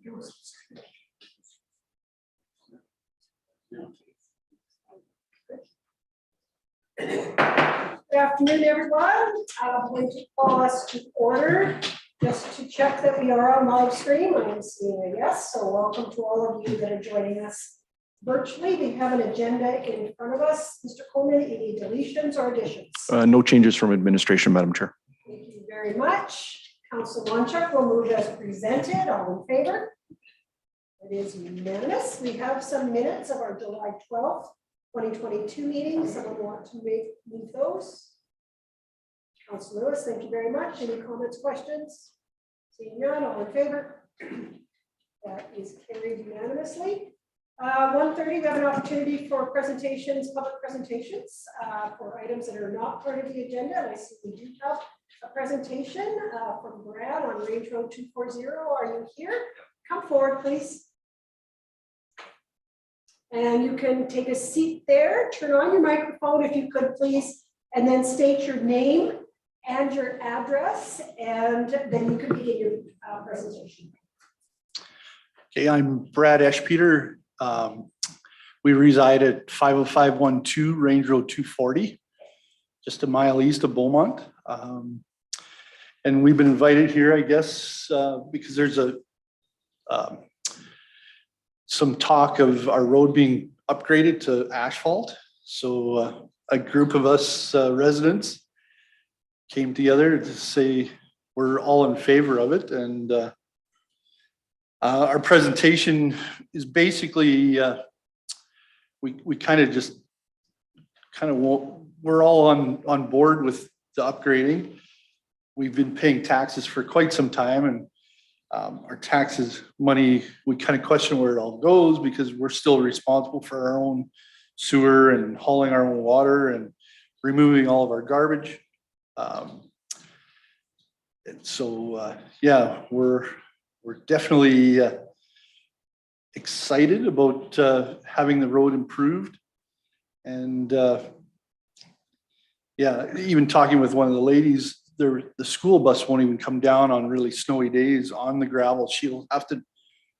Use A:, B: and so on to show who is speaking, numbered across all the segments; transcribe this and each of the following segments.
A: Good afternoon, everyone. I'm going to call us to order just to check that we are on live stream. I am seeing a yes, so welcome to all of you that are joining us virtually. We have an agenda in front of us. Mr. Coleman, any deletions or additions?
B: No changes from administration, Madam Chair.
A: Thank you very much. Council Wonchuk will move as presented. All in favor? It is unanimous. We have some minutes of our July 12th, 2022 meeting. Someone want to move those? Council Lewis, thank you very much. Any comments, questions? Seeing none, all in favor? That is carried unanimously. 1:30, we have an opportunity for presentations, public presentations for items that are not part of the agenda. And I see we do have a presentation from Brad on Range Road 240. Are you here? Come forward, please. And you can take a seat there. Turn on your microphone if you could, please, and then state your name and your address, and then you can begin your presentation.
C: Okay, I'm Brad Eschpeter. We reside at 50512 Range Road 240, just a mile east of Beaumont. And we've been invited here, I guess, because there's some talk of our road being upgraded to asphalt. So a group of us residents came together to say we're all in favor of it. And our presentation is basically, we kind of we're all on board with the upgrading. We've been paying taxes for quite some time, and our taxes money, we kind of question where it all goes because we're still responsible for our own sewer and hauling our own water and removing all of our garbage. And so, yeah, we're definitely excited about having the road improved. And yeah, even talking with one of the ladies, the school bus won't even come down on really snowy days on the gravel. She'll have to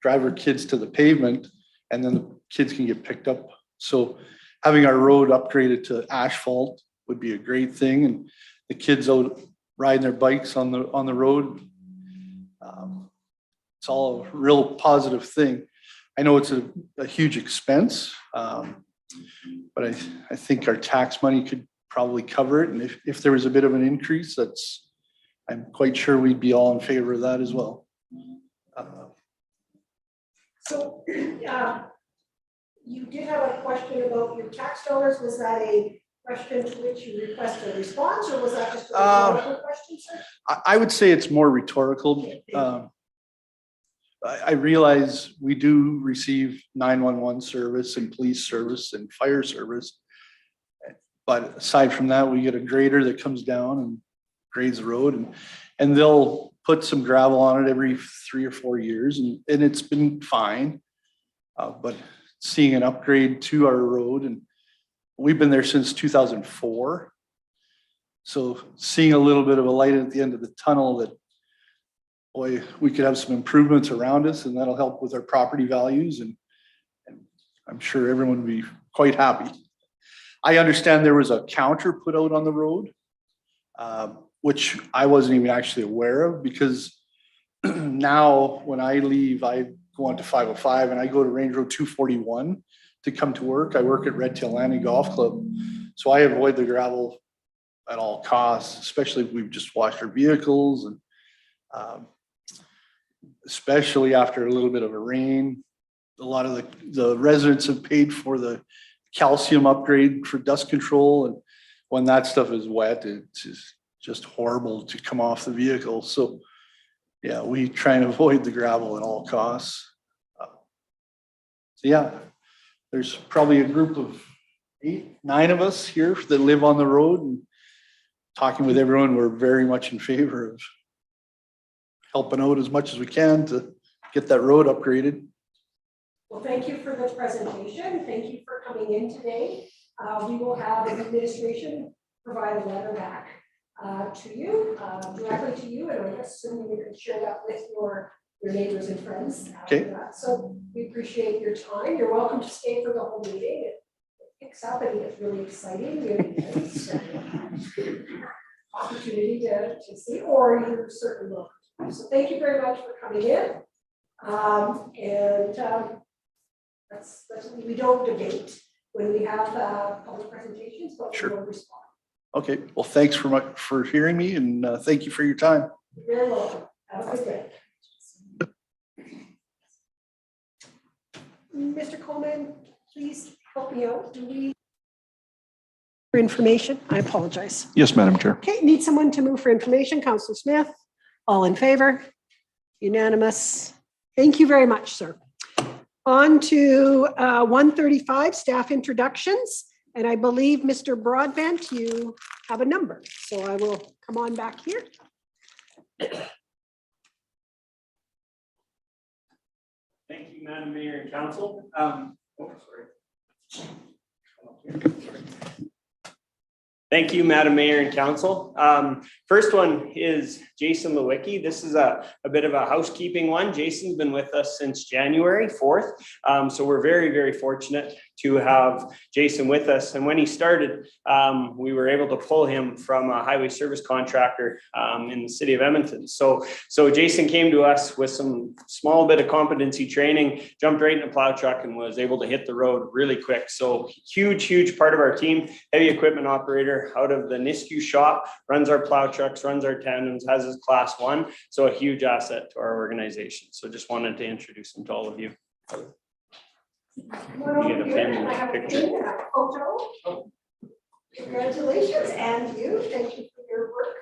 C: drive her kids to the pavement, and then the kids can get picked up. So having our road upgraded to asphalt would be a great thing. And the kids out riding their bikes on the road, it's all a real positive thing. I know it's a huge expense, but I think our tax money could probably cover it. And if there was a bit of an increase, I'm quite sure we'd be all in favor of that as well.
A: So you did have a question about your tax dollars. Was that a question to which you requested a response, or was that just a rhetorical question, sir?
C: I would say it's more rhetorical. I realize we do receive 911 service and police service and fire service. But aside from that, we get a grader that comes down and grades the road, and they'll put some gravel on it every 3 or 4 years, and it's been fine. But seeing an upgrade to our road, and we've been there since 2004. So seeing a little bit of a light at the end of the tunnel that, boy, we could have some improvements around us, and that'll help with our property values. And I'm sure everyone would be quite happy. I understand there was a counter put out on the road, which I wasn't even actually aware of, because now when I leave, I go on to 505 and I go to Range Road 241 to come to work. I work at Red Tail Landing Golf Club. So I avoid the gravel at all costs, especially if we've just washed our vehicles, and especially after a little bit of a rain. A lot of the residents have paid for the calcium upgrade for dust control, and when that stuff is wet, it's just horrible to come off the vehicle. So yeah, we try and avoid the gravel at all costs. So yeah, there's probably a group of 8, 9 of us here that live on the road, and talking with everyone, we're very much in favor of helping out as much as we can to get that road upgraded.
A: Well, thank you for the presentation. Thank you for coming in today. We will have an administration provide a letter back to you, directly to you, and I'm assuming you can share that with your your neighbors and friends.
C: Okay.
A: So we appreciate your time. You're welcome to stay for the whole meeting. It picks up and it's really exciting. It's opportunity to see, or you certainly will. So thank you very much for coming in. That's we don't debate when we have public presentations, but we will respond.
C: Okay, well, thanks for hearing me, and thank you for your time.
A: You're very welcome. Have a good day. Mr. Coleman, please help me out. Do we for information? I apologize.
B: Yes, Madam Chair.
A: Okay, need someone to move for information. Councillor Smith, all in favor? Unanimous. Thank you very much, sir. On to 135, staff introductions. And I believe, Mr. Broadbent, you have a number. So I will come on back here.
D: Thank you, Madam Mayor and Council. Thank you, Madam Mayor and Council. First one is Jason Lewicki. This is a bit of a housekeeping one. Jason's been with us since January 4th. So we're very, very fortunate to have Jason with us. And when he started, we were able to pull him from a highway service contractor in the city of Edmonton. So Jason came to us with some small bit of competency training, jumped right in a plow truck and was able to hit the road really quick. So huge part of our team, heavy equipment operator out of the Nisku shop, runs our plow trucks, runs our tandems, has his class 1. So a huge asset to our organization. So just wanted to introduce him to all of you. You get a family picture.
A: Photo. Congratulations, and you. Thank you for your work.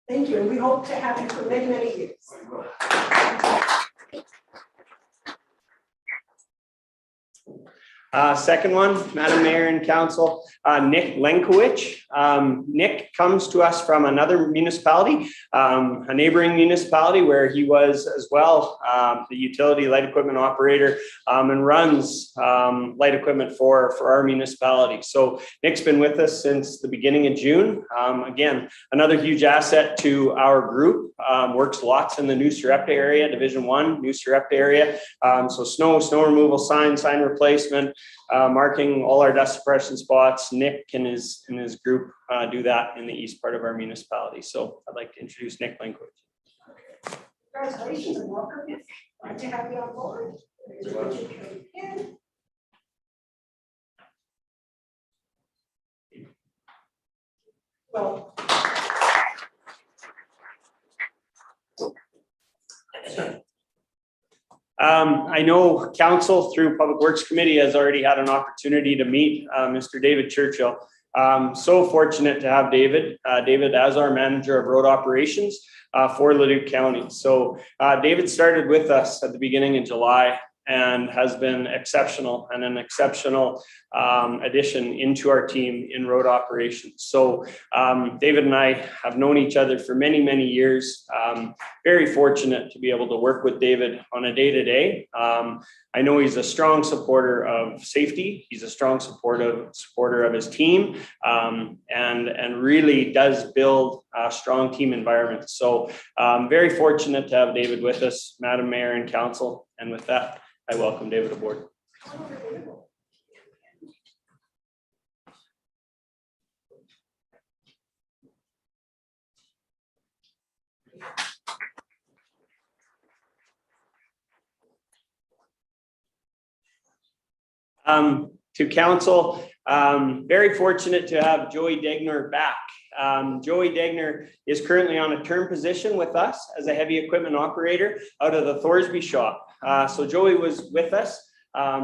A: Thank you, and we hope to have you for many, many years.
D: Second one, Madam Mayor and Council, Nick Lenkowich. Nick comes to us from another municipality, a neighboring municipality where he was as well, the utility light equipment operator, and runs light equipment for our municipality. So Nick's been with us since the beginning of June. Again, another huge asset to our group, works lots in the New Sarepta area, Division 1, New Sarepta area. So snow removal, sign replacement, marking all our dust suppression spots. Nick and his group do that in the east part of our municipality. So I'd like to introduce Nick Lenkowich.
A: Congratulations and welcome. Glad to have you on board. Well,
D: I know Council through Public Works Committee has already had an opportunity to meet Mr. David Churchill. So fortunate to have David as our manager of road operations for Leduc County. So David started with us at the beginning of July and has been exceptional and an exceptional addition into our team in road operations. So David and I have known each other for many, many years. Very fortunate to be able to work with David on a day-to-day. I know he's a strong supporter of safety. He's a strong supporter of his team, and really does build a strong team environment. So very fortunate to have David with us, Madam Mayor and Council. And with that, I welcome David aboard. To Council, very fortunate to have Joey Degner back. Joey Degner is currently on a term position with us as a heavy equipment operator out of the Thorsby shop. So Joey was with us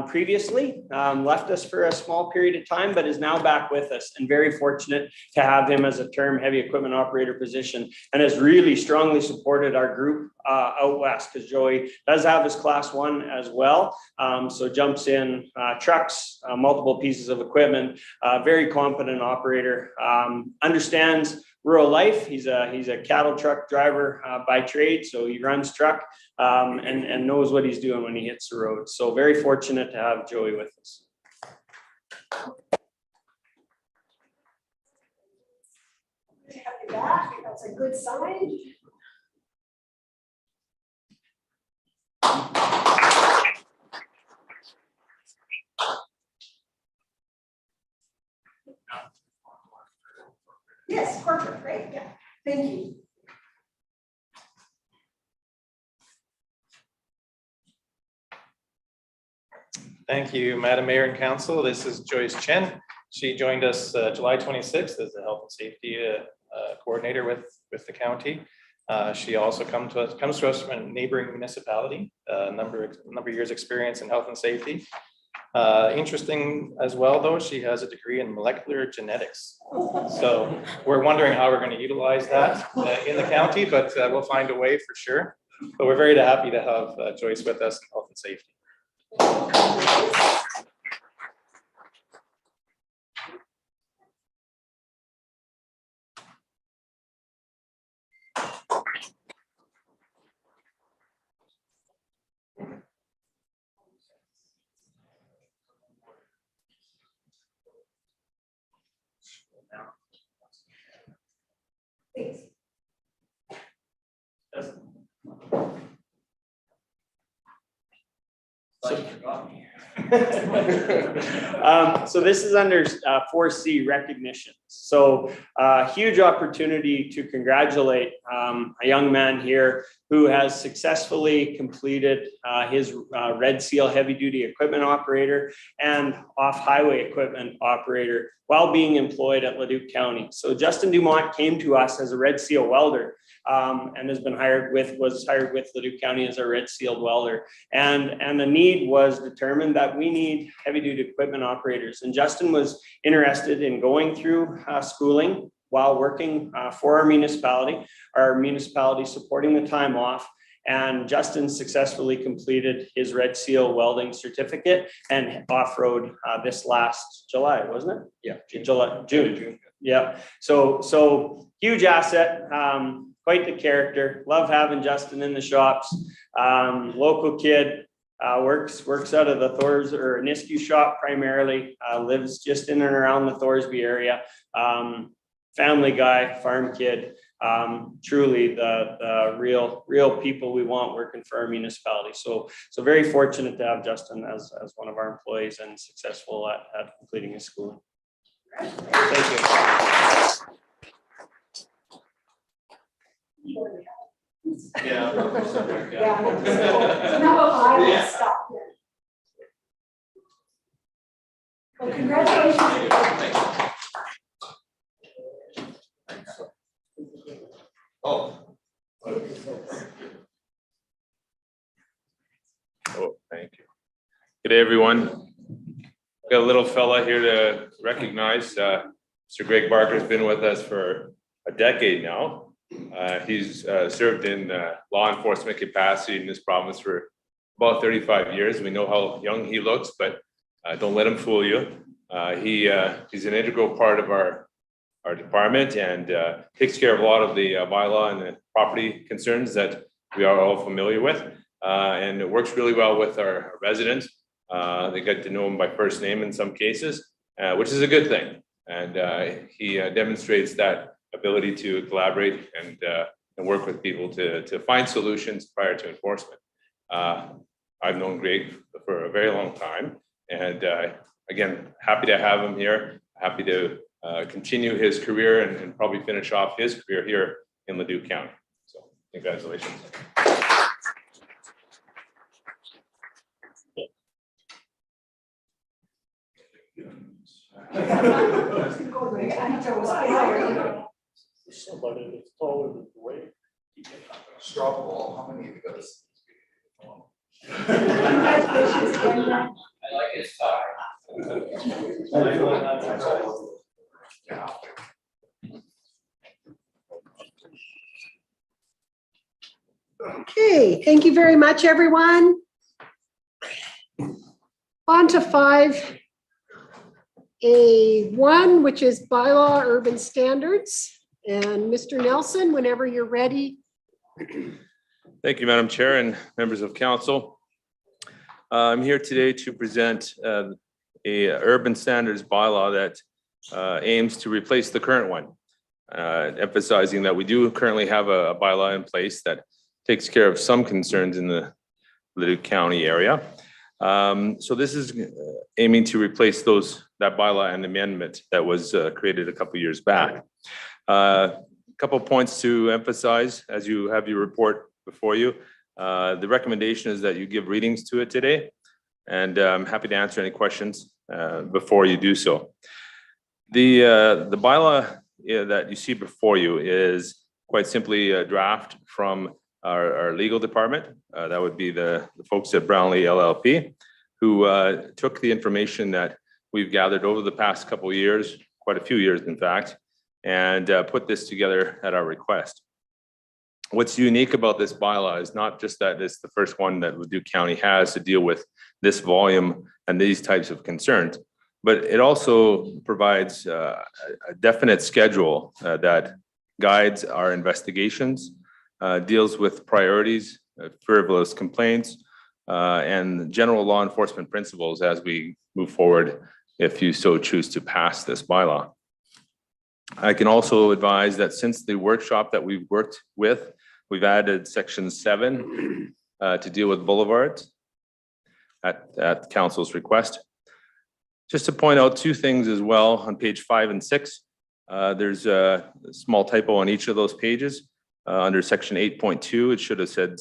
D: previously, left us for a small period of time, but is now back with us, and very fortunate to have him as a term heavy equipment operator position, and has really strongly supported our group out west, because Joey does have his class 1 as well. So jumps in trucks, multiple pieces of equipment, very competent operator, understands rural life. He's a cattle truck driver by trade, so he runs truck and knows what he's doing when he hits the road. So very fortunate to have Joey with us.
A: to have you back. That's a good sign. Yes, corporate, right? Yeah, thank you.
E: Thank you, Madam Mayor and Council. This is Joyce Chen. She joined us July 26th as a health and safety coordinator with the county. She also comes to us from a neighboring municipality, a number of years experience in health and safety. Interesting as well, though, she has a degree in molecular genetics. So we're wondering how we're going to utilize that in the county, but we'll find a way for sure. But we're very happy to have Joyce with us in health and safety.
A: Please.
D: So this is under 4C recognition. So huge opportunity to congratulate a young man here who has successfully completed his Red Seal heavy duty equipment operator and off-highway equipment operator while being employed at Leduc County. So Justin Dumont came to us as a Red Seal welder and was hired with Leduc County as a Red Seal welder. And the need was determined that we need heavy duty equipment operators. And Justin was interested in going through schooling while working for our municipality supporting the time off. And Justin successfully completed his Red Seal welding certificate and off-road this last July, wasn't it? Yeah, June. Yeah. So huge asset, quite the character. Love having Justin in the shops. Local kid, works out of the Thors or Nisku shop primarily. Lives just in and around the Thorsby area. Family guy, farm kid. Truly the real people we want working for our municipality. So very fortunate to have Justin as one of our employees and successful at completing his schooling. Thank you.
A: Yeah. So now I will stop here. Well, congratulations.
F: Thank you. Good day, everyone. Got a little fella here to recognize. Mr. Greg Barker's been with us for a decade now. He's served in law enforcement capacity in this province for about 35 years. We know how young he looks, but don't let him fool you. He's an integral part of our department and takes care of a lot of the bylaw and the property concerns that we are all familiar with. And it works really well with our residents. They get to know him by first name in some cases, which is a good thing. And he demonstrates that ability to collaborate and work with people to find solutions prior to enforcement. I've known Greg for a very long time, and again, happy to have him here. Happy to continue his career and probably finish off his career here in Leduc County. So congratulations.
D: Somebody that's taller than the way.
G: Straw ball, how many of you got this?
A: Congratulations, Ken.
G: I like his tie.
A: Okay, thank you very much, everyone. On to 5A1, which is bylaw urban standards. And Mr. Nelson, whenever you're ready.
F: Thank you, Madam Chair and members of council. I'm here today to present a urban standards bylaw that aims to replace the current one. emphasizing that we do currently have a bylaw in place that takes care of some concerns in the Leduc County area. So this is aiming to replace that bylaw and amendment that was created a couple years back. Couple points to emphasize as you have your report before you. The recommendation is that you give readings to it today, and I'm happy to answer any questions before you do so. The bylaw that you see before you is quite simply a draft from our legal department. That would be the folks at Brownlee LLP, who took the information that we've gathered over the past couple of years, quite a few years in fact, and put this together at our request. What's unique about this bylaw is not just that it's the first one that Leduc County has to deal with this volume and these types of concerns, but it also provides a definite schedule that guides our investigations, deals with priorities, frivolous complaints, and general law enforcement principles as we move forward, if you so choose to pass this bylaw. I can also advise that since the workshop that we've worked with, we've added section 7 to deal with boulevards at council's request. Just to point out 2 things as well on page 5 and 6, there's a small typo on each of those pages. Under section 8.2, it should have said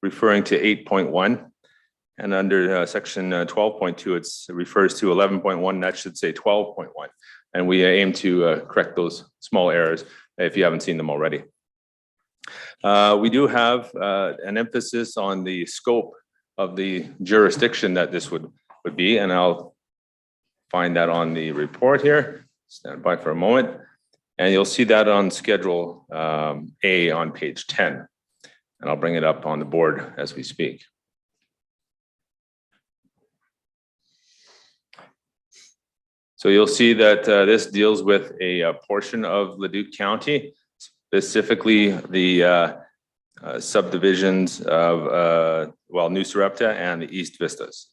F: referring to 8.1. And under section 12.2, it refers to 11.1, that should say 12.1. And we aim to correct those small errors if you haven't seen them already. We do have an emphasis on the scope of the jurisdiction that this would be, and I'll find that on the report here. Stand by for a moment. And you'll see that on schedule A on page 10. And I'll bring it up on the board as we speak. So you'll see that this deals with a portion of Leduc County, specifically the subdivisions of, New Sarepta and the East Vistas.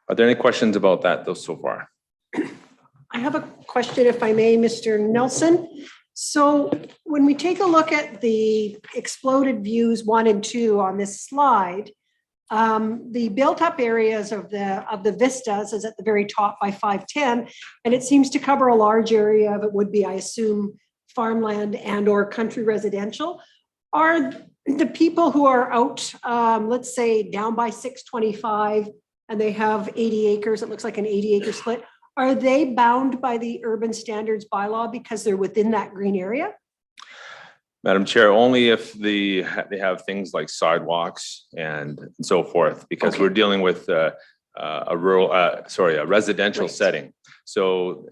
F: Are there any questions about that, though, so far?
A: I have a question, if I may, Mr. Nelson. So when we take a look at the exploded views 1 and 2 on this slide, the built-up areas of the vistas is at the very top by 510, and it seems to cover a large area of it would be, I assume, farmland and or country residential. Are the people who are out, let's say down by 625, and they have 80 acres, it looks like an 80-acre split, are they bound by the urban standards bylaw because they're within that green area?
F: Madam Chair, only if they have things like sidewalks and so forth, because we're dealing with a residential setting. So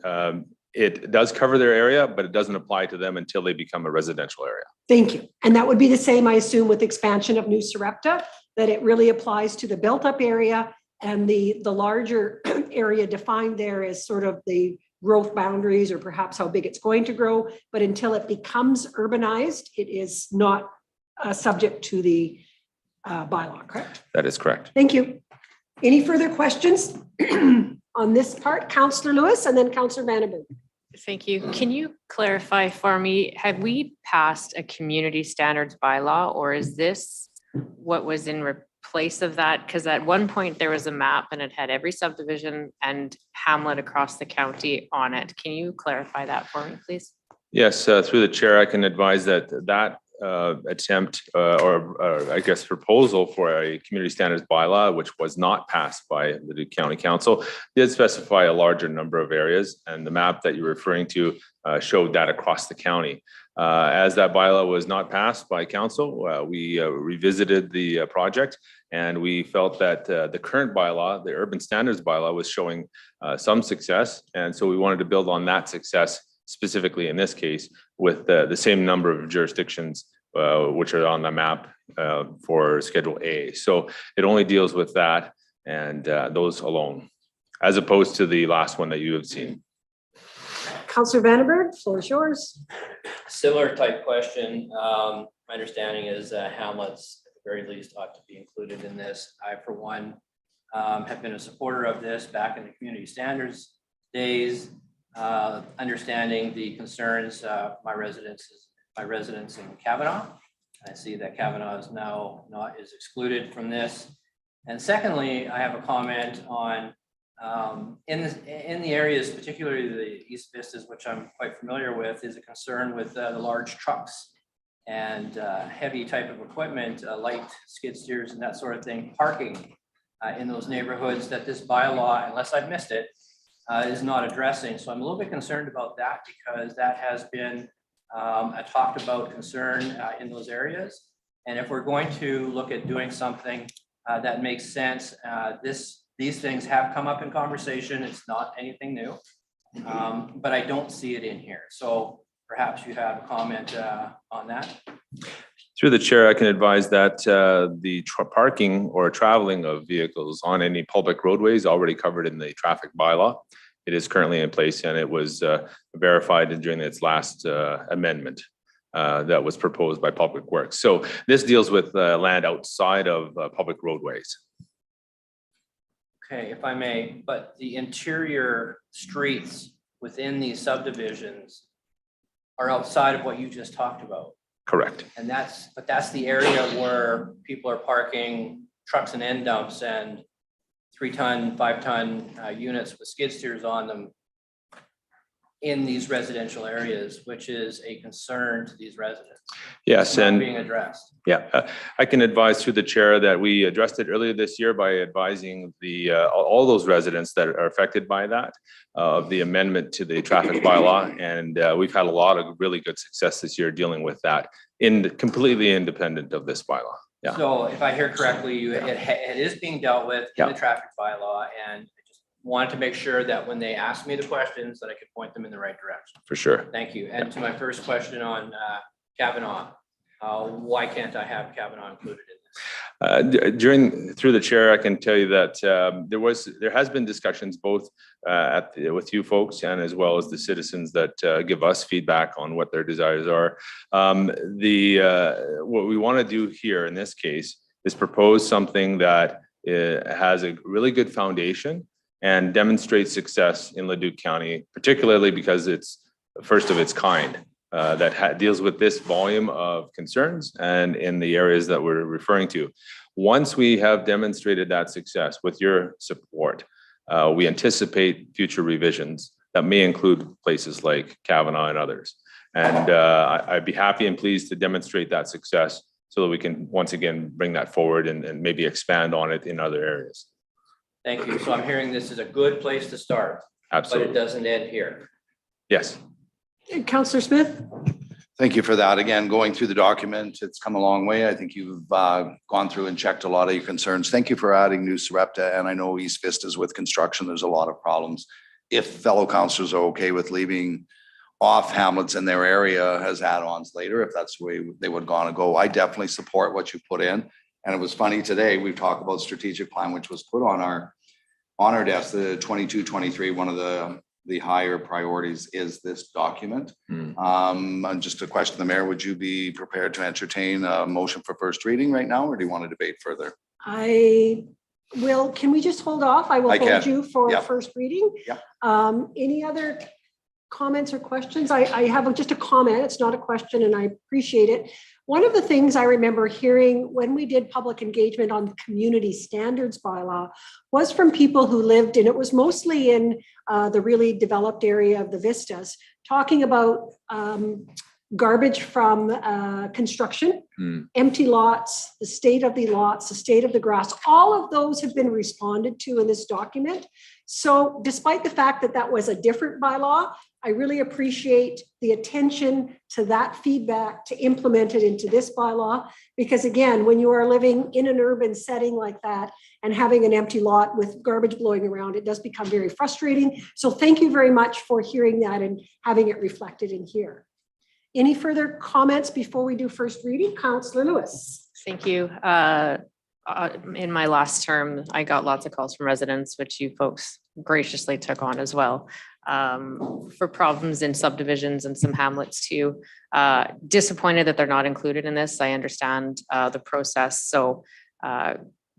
F: it does cover their area, but it doesn't apply to them until they become a residential area.
A: Thank you. And that would be the same, I assume, with expansion of New Sarepta, that it really applies to the built-up area, and the larger area defined there is sort of the growth boundaries or perhaps how big it's going to grow. But until it becomes urbanized, it is not subject to the bylaw, correct?
F: That is correct.
A: Thank you. Any further questions on this part? Councillor Lewis and then Councillor Vandenberg.
H: Thank you. Can you clarify for me, have we passed a community standards bylaw, or is this what was in place of that? Because at one point there was a map and it had every subdivision and hamlet across the county on it. Can you clarify that for me, please? Yes,
F: through the chair, I can advise that attempt or I guess proposal for a community standards bylaw, which was not passed by the Leduc County Council, did specify a larger number of areas, and the map that you're referring to showed that across the county. As that bylaw was not passed by council, we revisited the project, and we felt that the current bylaw, the urban standards bylaw, was showing some success, and so we wanted to build on that success, specifically in this case, with the same number of jurisdictions which are on the map for Schedule A. So it only deals with that and those alone, as opposed to the last one that you have seen.
A: Councillor Vandenberg, floor is yours.
I: Similar type question. My understanding is hamlets, at the very least, ought to be included in this. I, for one, have been a supporter of this back in the community standards days. understanding the concerns of my residents in Kavanaugh. I see that Kavanaugh is now is excluded from this. And secondly, I have a comment on in the areas, particularly the East Vistas, which I'm quite familiar with, is a concern with the large trucks and heavy type of equipment, light skid steers and that sort of thing, parking in those neighborhoods that this bylaw, unless I've missed it, is not addressing. So I'm a little bit concerned about that because that has been a talked about concern in those areas. And if we're going to look at doing something that makes sense, these things have come up in conversation. It's not anything new, but I don't see it in here. So perhaps you have a comment on that.
F: Through the chair, I can advise that the parking or traveling of vehicles on any public roadways already covered in the traffic bylaw. It is currently in place and it was verified during its last amendment that was proposed by Public Works. So this deals with land outside of public roadways.
I: Okay, if I may, but the interior streets within these subdivisions are outside of what you just talked about.
F: Correct.
I: And that's the area where people are parking trucks and end dumps and 3-ton, 5-ton units with skid steers on them in these residential areas, which is a concern to these residents.
F: Yes,
I: It's not
F: and
I: being addressed.
F: yeah, I can advise through the chair that we addressed it earlier this year by advising the all those residents that are affected by that of the amendment to the traffic bylaw, and we've had a lot of really good success this year dealing with that, completely independent of this bylaw. Yeah.
I: So if I hear correctly, it is being dealt with in the traffic bylaw, and I just wanted to make sure that when they ask me the questions that I could point them in the right direction.
F: For sure.
I: Thank you. And to my first question on Kavanaugh, why can't I have Kavanaugh included in this?
F: Through the chair, I can tell you that there has been discussions both with you folks and as well as the citizens that give us feedback on what their desires are. What we want to do here in this case is propose something that has a really good foundation and demonstrates success in Leduc County, particularly because it's the first of its kind. That deals with this volume of concerns and in the areas that we're referring to. Once we have demonstrated that success with your support, we anticipate future revisions that may include places like Kavanaugh and others. And I'd be happy and pleased to demonstrate that success so that we can once again bring that forward and maybe expand on it in other areas.
I: Thank you. So I'm hearing this is a good place to start,
F: Absolutely.
I: but it doesn't end here.
F: Yes.
A: Councillor Smith?
G: Thank you for that. Again, going through the document, it's come a long way. I think you've gone through and checked a lot of your concerns. Thank you for adding New Sarepta. And I know East Vistas with construction, there's a lot of problems. If fellow councillors are okay with leaving off hamlets in their area as add-ons later, if that's the way they would want to go, I definitely support what you put in. And it was funny today, we talked about strategic plan, which was put on our desk, the 22-23, one of the higher priorities is this document. And just a question, the mayor, would you be prepared to entertain a motion for first reading right now, or do you want to debate further?
A: I will, can we just hold off? I will hold you for
G: Yep.
A: first reading.
G: Yep.
A: Any other comments or questions? I have just a comment. It's not a question and I appreciate it. One of the things I remember hearing when we did public engagement on the community standards bylaw was from people who lived, and it was mostly in the really developed area of the Vistas, talking about garbage from construction, empty lots, the state of the lots, the state of the grass. All of those have been responded to in this document. So despite the fact that that was a different bylaw, I really appreciate the attention to that feedback to implement it into this bylaw. Because again, when you are living in an urban setting like that and having an empty lot with garbage blowing around, it does become very frustrating. So thank you very much for hearing that and having it reflected in here. Any further comments before we do first reading? Councillor Lewis.
H: Thank you. In my last term, I got lots of calls from residents, which you folks graciously took on as well, for problems in subdivisions and some hamlets too. Disappointed that they're not included in this. I understand the process. So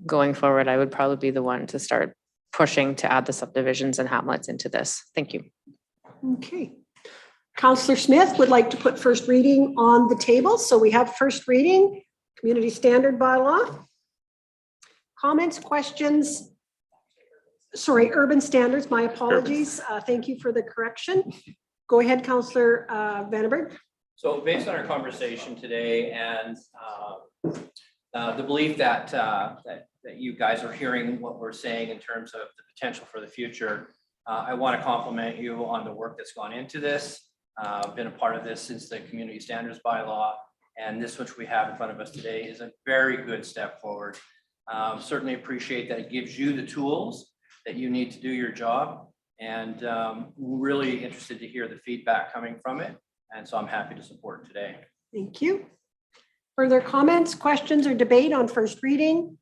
H: going forward, I would probably be the one to start pushing to add the subdivisions and hamlets into this. Thank you.
A: Okay. Counselor Smith would like to put first reading on the table. So we have first reading, community standard bylaw. Comments, questions? Sorry, urban standards, my apologies. Thank you for the correction. Go ahead, Counselor Vandenberg.
I: So based on our conversation today and the belief that you guys are hearing what we're saying in terms of the potential for the future, I want to compliment you on the work that's gone into this. I've been a part of this since the community standards bylaw, and this which we have in front of us today is a very good step forward. Certainly appreciate that it gives you the tools that you need to do your job, and really interested to hear the feedback coming from it. And so I'm happy to support today.
A: Thank you. Further comments, questions, or debate on first reading?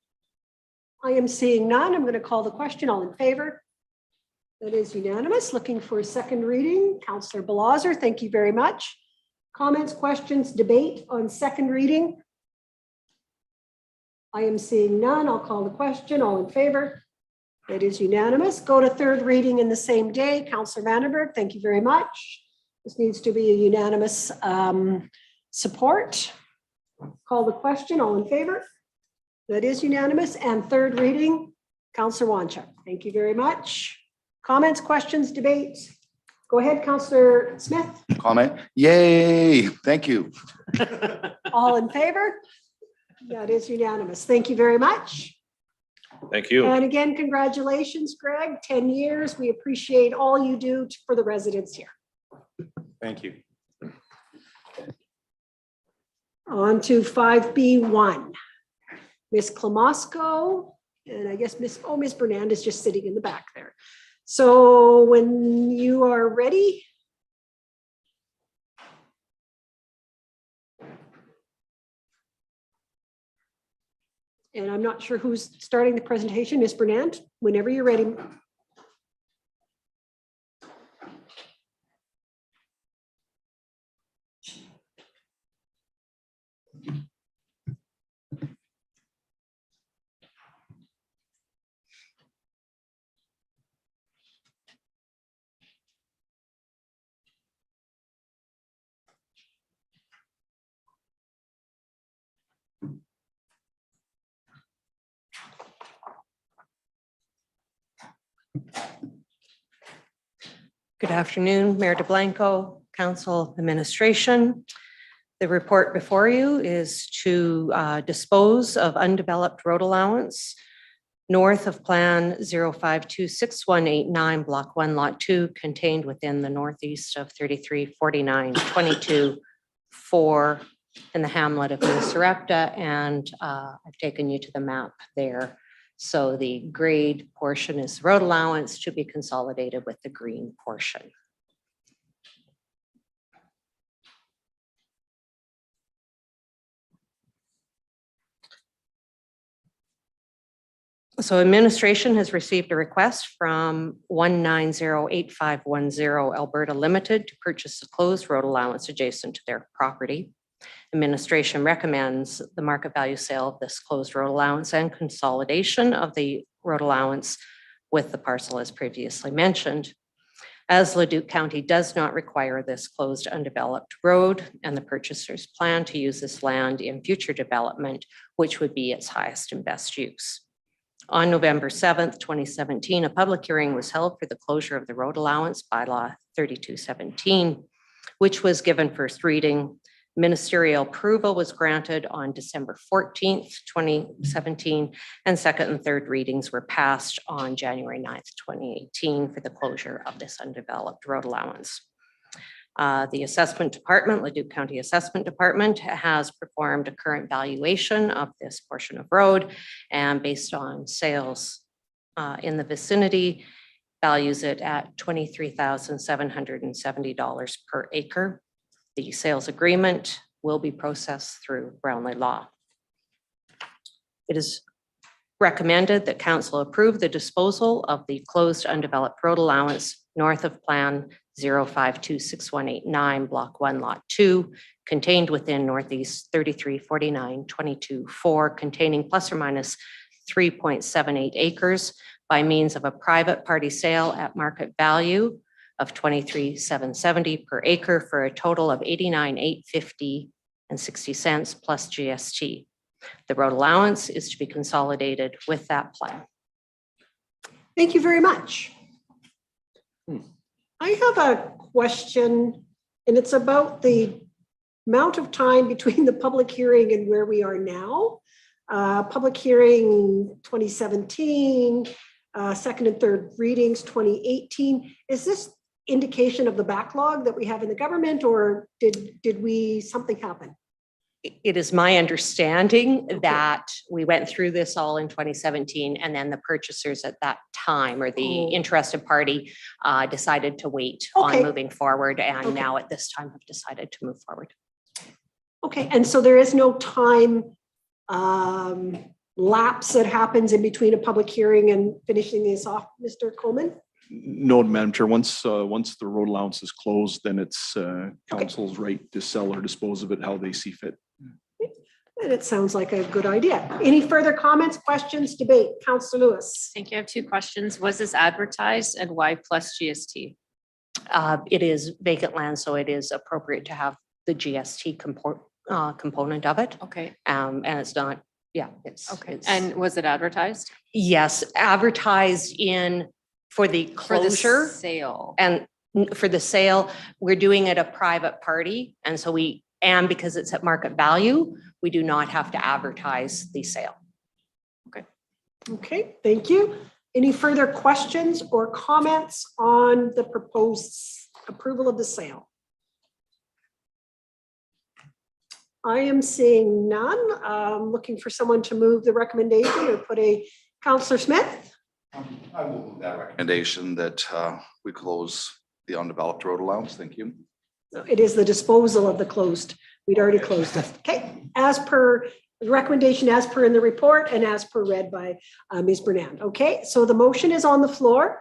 A: I am seeing none. I'm going to call the question. All in favor? That is unanimous. Looking for a second reading. Councillor Balazer, thank you very much. Comments, questions, debate on second reading? I am seeing none. I'll call the question. All in favor? That is unanimous. Go to third reading in the same day. Councillor Vandenberg, thank you very much. This needs to be a unanimous support. Call the question. All in favor? That is unanimous. And third reading, Councillor Wanchuk. Thank you very much. Comments, questions, debates? Go ahead, Councillor Smith.
G: Comment? Yay, thank you.
A: All in favor? That is unanimous. Thank you very much.
F: Thank you.
A: And again, congratulations, Greg. 10 years. We appreciate all you do for the residents here.
E: Thank you.
A: On to 5B1. Ms. Klamosko, and I guess Miss Bernand is just sitting in the back there. So when you are ready. And I'm not sure who's starting the presentation, Ms. Bernand, whenever you're ready.
J: Good afternoon, Mayor DeBlanco, Council Administration. The report before you is to dispose of undeveloped road allowance north of Plan 0526189, Block 1, Lot 2, contained within the northeast of 334922-4 in the hamlet of New Sarepta, and I've taken you to the map there. So the grade portion is road allowance to be consolidated with the green portion. So administration has received a request from 1908510 Alberta Limited to purchase a closed road allowance adjacent to their property. Administration recommends the market value sale of this closed road allowance and consolidation of the road allowance with the parcel as previously mentioned. As Leduc County does not require this closed undeveloped road, and the purchasers plan to use this land in future development, which would be its highest and best use. On November 7th, 2017, a public hearing was held for the closure of the road allowance bylaw 3217, which was given first reading. Ministerial approval was granted on December 14th, 2017, and second and third readings were passed on January 9th, 2018 for the closure of this undeveloped road allowance. The assessment department, Leduc County Assessment Department, has performed a current valuation of this portion of road, and based on sales in the vicinity, values it at $23,770 per acre. The sales agreement will be processed through Brownlee Law. It is recommended that council approve the disposal of the closed undeveloped road allowance north of Plan 0526189, Block 1, Lot 2, contained within Northeast 334922-4, containing plus or minus 3.78 acres by means of a private party sale at market value of 23,770 per acre for a total of 89,850 and 60 cents plus GST. The road allowance is to be consolidated with that plan.
A: Thank you very much. I have a question, and it's about the amount of time between the public hearing and where we are now. Public hearing 2017, second and third readings 2018. Is this indication of the backlog that we have in the government, or did something happen?
J: It is my understanding that we went through this all in 2017, and then the purchasers at that time, or the interested party, decided to wait on
A: Okay.
J: moving forward, and
A: Okay.
J: now at this time have decided to move forward.
A: Okay, and so there is no time lapse that happens in between a public hearing and finishing this off, Mr. Coleman?
B: No, Madam Chair, once the road allowance is closed, then it's council's right to sell or dispose of it how they see fit.
A: And it sounds like a good idea. Any further comments, questions, debate? Councillor Lewis?
H: I think you have two questions. Was this advertised and why plus GST?
J: It is vacant land, so it is appropriate to have the GST component of it.
H: Okay,
J: And it's not, it's.
H: okay.
J: it's-
H: And was it advertised?
J: Yes, advertised for the
H: For the
J: closure
H: sale.
J: and for the sale, we're doing it a private party. And so and because it's at market value, we do not have to advertise the sale.
A: Okay, thank you. Any further questions or comments on the proposed approval of the sale? I am seeing none. Looking for someone to move the recommendation or put Councillor Smith?
G: I will move that recommendation that we close the undeveloped road allowance. Thank you.
A: It is the disposal of the closed. We'd already closed it. Okay, as per the recommendation, as per in the report and as per read by Ms. Bernand. Okay, so the motion is on the floor.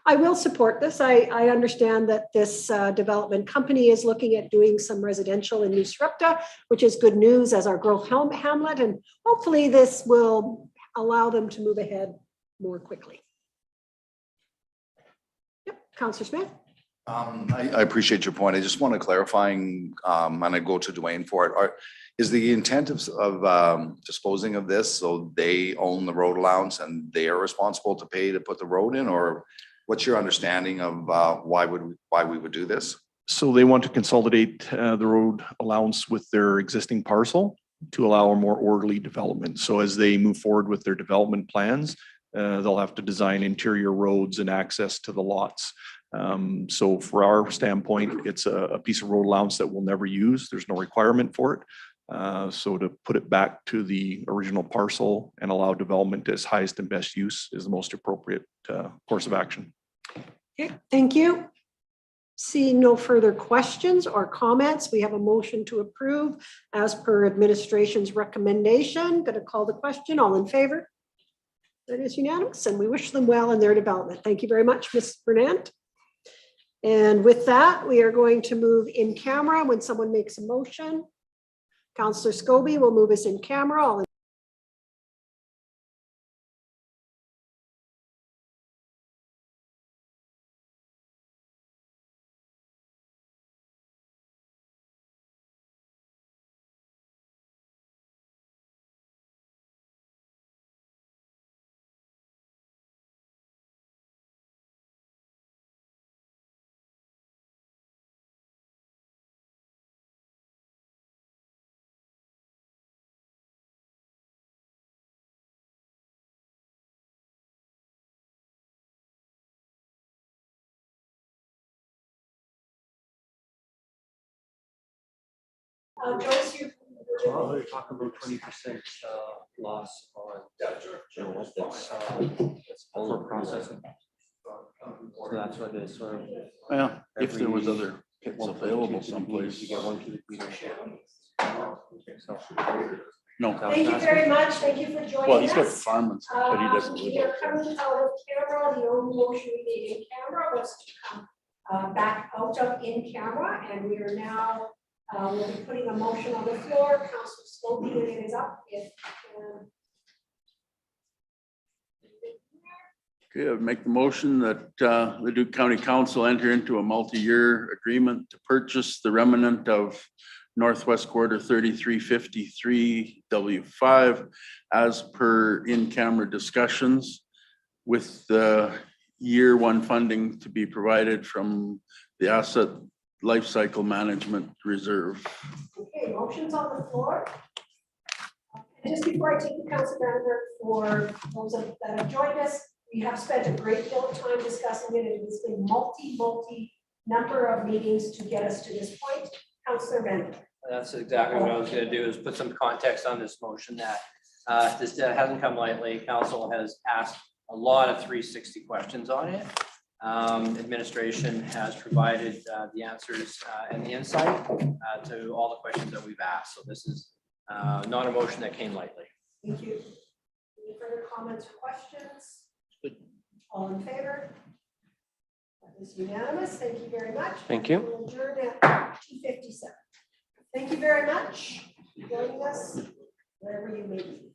A: I will support this. I understand that this development company is looking at doing some residential in New Sarepta, which is good news as our growth hamlet, and hopefully this will allow them to move ahead more quickly. Yep, Councillor Smith.
G: I appreciate your point. I just want to clarifying, and I go to Dwayne for it. Is the intent of disposing of this so they own the road allowance and they are responsible to pay to put the road in, or what's your understanding of why we would do this?
B: So they want to consolidate the road allowance with their existing parcel to allow a more orderly development. So as they move forward with their development plans, they'll have to design interior roads and access to the lots. So for our standpoint, it's a piece of road allowance that we'll never use. There's no requirement for it. So to put it back to the original parcel and allow development as highest and best use is the most appropriate course of action.
A: Okay, thank you. Seeing no further questions or comments, we have a motion to approve as per administration's recommendation. Going to call the question. All in favor? That is unanimous, and we wish them well in their development. Thank you very much, Ms. Bernand. And with that, we are going to move in camera when someone makes a motion. Councillor Scobie will move us in camera. All in Joyce, you.
K: They're talking about 20% loss on. That's over processing. So that's what it is, sort of.
C: Yeah, if there was
K: Every
C: other pits
K: 1.2
C: available
K: cubic meters,
C: someplace.
K: You get 1 cubic meter. So,
C: No.
A: Thank you very much. Thank you for joining us.
C: Well, he's got the farm and stuff, but he doesn't
A: We
C: live
A: are
C: out there.
A: coming out of camera. The only motion we made in camera was to come back out of in camera, and we are now we'll be putting a motion on the floor. Councillor Scobie, it is up. If
L: Okay, I'd make the motion that Leduc County Council enter into a multi-year agreement to purchase the remnant of Northwest Quarter 3353 W5 as per in-camera discussions, with the year one funding to be provided from the Asset Lifecycle Management Reserve.
A: Okay, motions on the floor. And just before I take the council manager, for those that have joined us, we have spent a great deal of time discussing it. It has been multi number of meetings to get us to this point. Councillor Bennett.
I: That's exactly what I was gonna do, is put some context on this motion that this hasn't come lightly. Council has asked a lot of 360 questions on it. Administration has provided the answers and the insight to all the questions that we've asked. So this is not a motion that came lightly.
A: Thank you. Any further comments or questions? All in favor? That is unanimous. Thank you very much.
K: Thank you.
A: We'll adjourn at 2:57. Thank you very much for joining us, wherever you may be.